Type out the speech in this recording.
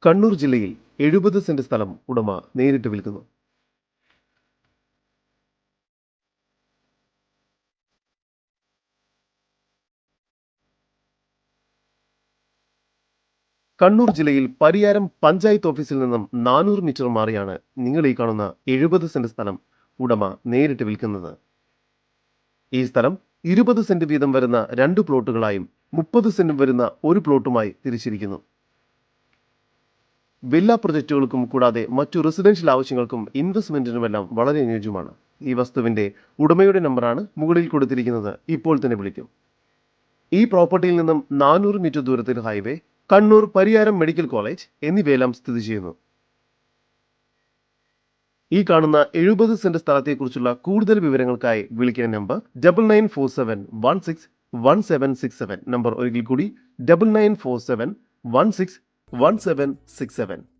കണ്ണൂർ ജില്ലയിൽ 70 സെന്റ് സ്ഥലം ഉടമ നേരിട്ട് വിൽക്കുന്നു. കണ്ണൂർ ജില്ലയിൽ പരിയാരം പഞ്ചായത്ത് ഓഫീസിൽ നിന്നും 400 മീറ്റർ മാറിയാണ് നിങ്ങൾ ഈ കാണുന്ന 70 സെന്റ് സ്ഥലം ഉടമ നേരിട്ട് വിൽക്കുന്നത്. ഈ സ്ഥലം 20 സെന്റ് വീതം വരുന്ന 2 പ്ലോട്ടുകളായും 30 സെന്റ് വരുന്ന ഒരു പ്ലോട്ടുമായി തിരിച്ചിരിക്കുന്നു. വില്ല പ്രൊജക്റ്റുകൾക്കും കൂടാതെ മറ്റു റെസിഡൻഷ്യൽ ആവശ്യങ്ങൾക്കും ഇൻവെസ്റ്റ്മെന്റിനുമെല്ലാം വളരെ അനുയോജ്യമാണ്. ഈ വസ്തുവിന്റെ ഉടമയുടെ നമ്പറാണ് മുകളിൽ കൊടുത്തിരിക്കുന്നത്. ഇപ്പോൾ തന്നെ വിളിക്കും. ഈ പ്രോപ്പർട്ടിയിൽ നിന്നും 400 മീറ്റർ ദൂരത്തിൽ highway, Kannur Pariyaram medical college എന്നിവയെല്ലാം സ്ഥിതി ചെയ്യുന്നു. ഈ കാണുന്ന 70 സെന്റ് സ്ഥലത്തെക്കുറിച്ചുള്ള കൂടുതൽ വിവരങ്ങൾക്കായി വിളിക്കുന്ന നമ്പർ 9947161767. നമ്പർ ഒരിക്കൽ കൂടി 9947161767.